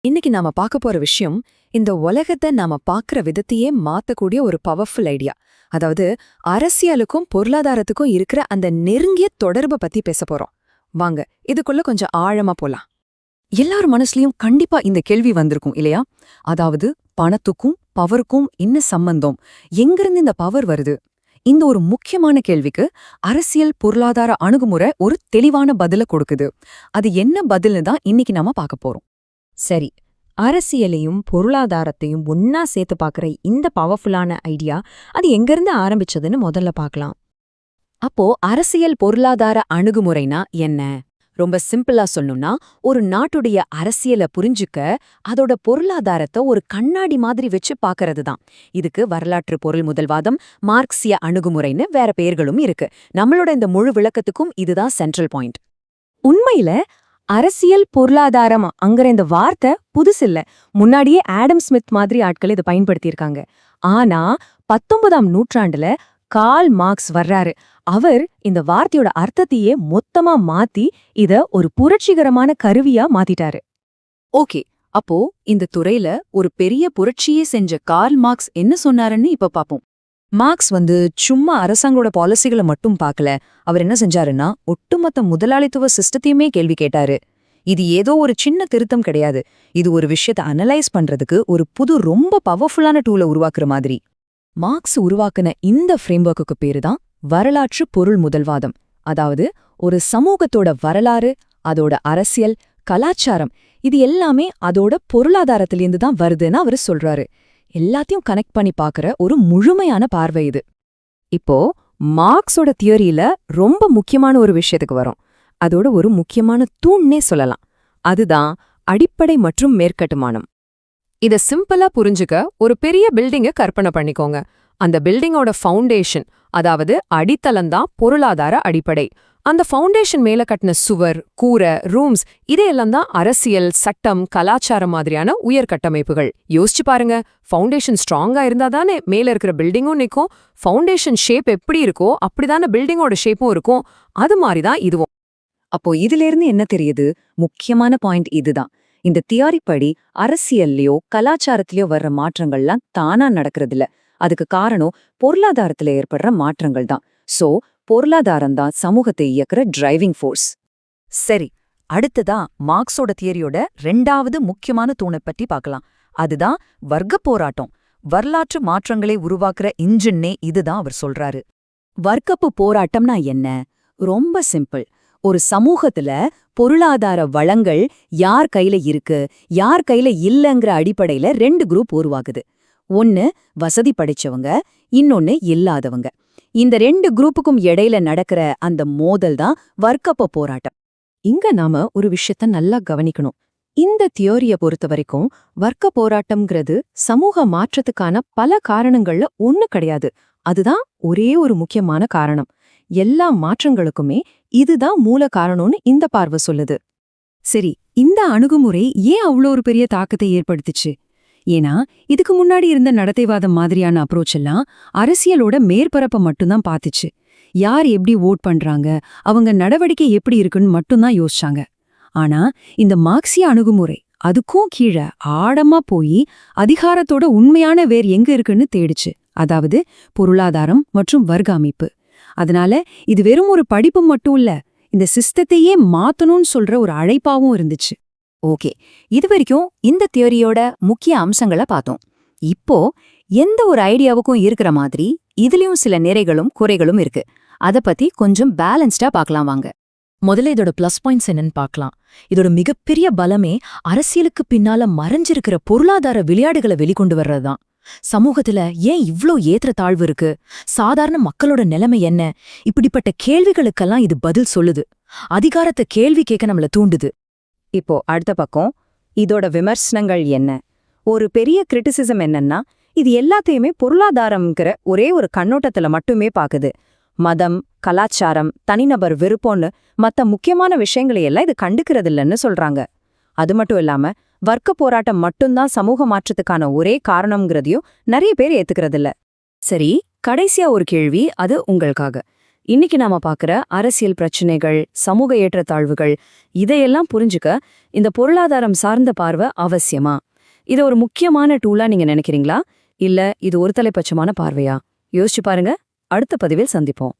இன்னைக்கு நாம பார்க்க போற விஷயம் இந்த உலகத்தை நாம பார்க்குற விதத்தையே மாத்தக்கூடிய ஒரு பவர்ஃபுல் ஐடியா. அதாவது அரசியலுக்கும் பொருளாதாரத்துக்கும் இருக்கிற அந்த நெருங்கிய தொடர்பை பத்தி பேச போறோம். வாங்க இதுக்குள்ள கொஞ்சம் ஆழமா போலாம். எல்லார் மனசுலயும் கண்டிப்பா இந்த கேள்வி வந்திருக்கும் இல்லையா? அதாவது பணத்துக்கும் பவருக்கும் என்ன சம்பந்தம், எங்கிருந்து இந்த பவர் வருது? இந்த ஒரு முக்கியமான கேள்விக்கு அரசியல் பொருளாதார அணுகுமுறை ஒரு தெளிவான பதில கொடுக்குது. அது என்ன பதில்னு தான் இன்னைக்கு நாம பார்க்க போறோம். சரி, அரசியலையும் பொருளாதாரத்தையும் ஒன்னா சேர்த்து பார்க்குற இந்த பவர்ஃபுல்லான ஐடியா அது எங்கிருந்து ஆரம்பிச்சதுன்னு முதல்ல பார்க்கலாம். அப்போ அரசியல் பொருளாதார அணுகுமுறைனா என்ன? ரொம்ப சிம்பிளா சொல்லணும்னா, ஒரு நாட்டுடைய அரசியலை புரிஞ்சுக்க அதோட பொருளாதாரத்தை ஒரு கண்ணாடி மாதிரி வச்சு பார்க்கறது தான். இதுக்கு வரலாற்று பொருள் முதல்வாதம், மார்க்சிய அணுகுமுறைன்னு வேற பெயர்களும் இருக்கு. நம்மளோட இந்த முழு விளக்கத்துக்கும் இதுதான் சென்ட்ரல் பாயிண்ட். உண்மையில அரசியல் பொருளாதாரம் அங்கிற இந்த வார்த்தை புதுசில்ல. முன்னாடியே ஆடம் ஸ்மித் மாதிரி ஆட்கள் இதை பயன்படுத்தியிருக்காங்க. ஆனா 19ஆம் நூற்றாண்டுல கார்ல் மார்க்ஸ் வர்றாரு. அவர் இந்த வார்த்தையோட அர்த்தத்தையே மொத்தமா மாத்தி இத ஒரு புரட்சிகரமான கருவியா மாத்திட்டாரு. ஓகே, அப்போ இந்த துறையில ஒரு பெரிய புரட்சியே செஞ்ச கார்ல் மார்க்ஸ் என்ன சொன்னாருன்னு இப்ப பாப்போம். மார்க்ஸ் சும்மா அரசாங்கோட பாலிசிகளை மட்டும் பார்க்கல. அவர் என்ன செஞ்சாருன்னா, ஒட்டுமொத்த முதலாளித்துவ சிஸ்டத்தையுமே கேள்வி கேட்டாரு. இது ஏதோ ஒரு சின்ன திருத்தம் கிடையாது. இது ஒரு விஷயத்தை அனலைஸ் பண்றதுக்கு ஒரு புது ரொம்ப பவர்ஃபுல்லான டூலை உருவாக்குற மாதிரி. மார்க்ஸ் உருவாக்குன இந்த ஃப்ரேம்வொர்க்குக்கு பேரு தான் வரலாற்று பொருள் முதல்வாதம். அதாவது ஒரு சமூகத்தோட வரலாறு, அதோட அரசியல், கலாச்சாரம் இது எல்லாமே அதோட பொருளாதாரத்திலேருந்து தான் வருதுன்னு அவரு சொல்றாரு. எல்லாத்தையும் கனெக்ட் பண்ணி பார்க்கற ஒரு முழுமையான பார்வை இது. இப்போ மார்க்ஸோட தியரியில ரொம்ப முக்கியமான ஒரு விஷயத்துக்கு வரும். அதோட ஒரு முக்கியமான தூண்ணே சொல்லலாம். அதுதான் அடிப்படை மற்றும் மேற்கட்டுமானம். இத சிம்பிளா புரிஞ்சுக்க ஒரு பெரிய பில்டிங்க கற்பனை பண்ணிக்கோங்க. அந்த பில்டிங்கோட ஃபவுண்டேஷன், அதாவது அடித்தளம்தான் பொருளாதார அடிப்படை. அந்த ஃபவுண்டேஷன் மேல கட்டின சுவர், கூரை, ரூம்ஸ் இதையெல்லாம் தான் அரசியல், சட்டம், கலாச்சாரம் மாதிரியான உயர் கட்டமைப்புகள். யோசிச்சு பாருங்க, ஃபவுண்டேஷன் ஸ்ட்ராங்கா இருந்தா தானே மேல இருக்கிற பில்டிங்கும் நிற்கும். ஃபவுண்டேஷன் ஷேப் எப்படி இருக்கோ அப்படிதானே பில்டிங்கோட ஷேப்பும் இருக்கும். அது மாதிரி தான் இதுவும். அப்போ இதிலிருந்து என்ன தெரியுது? முக்கியமான பாயிண்ட் இதுதான். இந்த தியரி படி அரசியல்லையோ கலாச்சாரத்திலயோ வர்ற மாற்றங்கள்லாம் தானா நடக்கிறதில்ல. அதுக்கு காரணம் பொருளாதாரத்துல ஏற்படுற மாற்றங்கள் தான். சோ பொருளாதாரம் தான் சமூகத்தை இயக்குற டிரைவிங் ஃபோர்ஸ். சரி, அடுத்ததா மார்க்ஸோட தியரியோட 2வது முக்கியமான தூணை பற்றி பார்க்கலாம். அதுதான் வர்க்க போராட்டம். வரலாற்று மாற்றங்களை உருவாக்குற இன்ஜின்னே இதுதான் அவர் சொல்றாரு. வர்க்கப்பு போராட்டம்னா என்ன? ரொம்ப சிம்பிள். ஒரு சமூகத்துல பொருளாதார வளங்கள் யார் கையில இருக்கு, யார் கையில இல்லங்கிற அடிப்படையில 2 குரூப் உருவாகுது. ஒன்னு வசதி படைச்சவங்க, இன்னொன்னு இல்லாதவங்க. இந்த 2 குரூப்புக்கும் இடையில நடக்கிற அந்த மோதல் தான் வர்க்கப்ப போராட்டம். இங்க நாம ஒரு விஷயத்த நல்லா கவனிக்கணும். இந்த தியோரிய பொறுத்த வரைக்கும் வர்க்க போராட்டம்ங்கிறது சமூக மாற்றத்துக்கான பல காரணங்கள்ல ஒண்ணு கிடையாது. அதுதான் ஒரே ஒரு முக்கியமான காரணம். எல்லா மாற்றங்களுக்குமே இதுதான் மூல காரணம்னு இந்த பார்வை சொல்லுது. சரி, இந்த அணுகுமுறை ஏன் அவ்வளோ ஒரு பெரிய தாக்கத்தை ஏற்படுத்துச்சு? ஏன்னா இதுக்கு முன்னாடி இருந்த நடத்தைவாதம் மாதிரியான அப்ரோச் எல்லாம் அரசியலோட மேற்பரப்பை மட்டும்தான் பார்த்துச்சு. யார் எப்படி ஓட் பண்றாங்க, அவங்க நடவடிக்கை எப்படி இருக்குன்னு மட்டும்தான் யோசிச்சாங்க. ஆனா இந்த மார்க்சிய அணுகுமுறை அதுக்கும் கீழே ஆழமா போய் அதிகாரத்தோட உண்மையான வேர் எங்க இருக்குன்னு தேடிச்சு. அதாவது பொருளாதாரம் மற்றும் வர்க்க அமைப்பு. அதனால இது வெறும் ஒரு படிப்பு மட்டும் இல்ல, இந்த சிஸ்டத்தையே மாத்தணும்னு சொல்ற ஒரு அழைப்பாவும் இருந்துச்சு. ஓகே, இதுவரைக்கும் இந்த தியரியோட முக்கிய அம்சங்களை பார்த்தோம். இப்போ எந்த ஒரு ஐடியாவுக்கும் இருக்கிற மாதிரி இதுலயும் சில நிறைகளும் குறைகளும் இருக்கு. அத பத்தி கொஞ்சம் பேலன்ஸ்டா பார்க்கலாம் வாங்க. முதல்ல இதோட பிளஸ் பாயிண்ட்ஸ் என்னன்னு பார்க்கலாம். இதோட மிகப்பெரிய பலமே அரசியலுக்கு பின்னால மறைஞ்சிருக்கிற பொருளாதார விளையாடுகளை வெளிக்கொண்டு வர்றதுதான். சமூகத்துல ஏன் இவ்ளோ ஏற்ற தாழ்வு இருக்கு, சாதாரண மக்களோட நிலைமை என்ன, இப்படிப்பட்ட கேள்விகளுக்கெல்லாம் இது பதில் சொல்லுது. அதிகாரத்தை கேள்வி கேட்க நம்மள தூண்டுது. இப்போ அடுத்த பக்கம் இதோட விமர்சனங்கள் என்ன? ஒரு பெரிய கிரிட்டிசிசம் என்னன்னா, இது எல்லாத்தையுமே பொருளாதாரம்ங்கிற ஒரே ஒரு கண்ணோட்டத்துல மட்டுமே பாக்குது. மதம், கலாச்சாரம், தனிநபர் விருப்பம்னு மத்த முக்கியமான விஷயங்களையெல்லாம் இது கண்டுக்கிறதில்லன்னு சொல்றாங்க. அது மட்டும் இல்லாம வர்க்க போராட்டம் மட்டும்தான் சமூக மாற்றத்துக்கான ஒரே காரணம்ங்கிறதையும் நிறைய பேர் ஏத்துக்கிறதில்ல. சரி, கடைசியா ஒரு கேள்வி, அது உங்களுக்காக. இன்னைக்கு நாம பார்க்குற அரசியல் பிரச்சனைகள், சமூக ஏற்றத்தாழ்வுகள் இதையெல்லாம் புரிஞ்சுக்க இந்த பொருளாதாரம் சார்ந்த பார்வை அவசியமா? இதை ஒரு முக்கியமான டூலா நீங்க நினைக்கிறீங்களா? இல்ல இது ஒரு தலைப்பட்சமான பார்வையா? யோசிச்சு பாருங்க. அடுத்த பதிவில் சந்திப்போம்.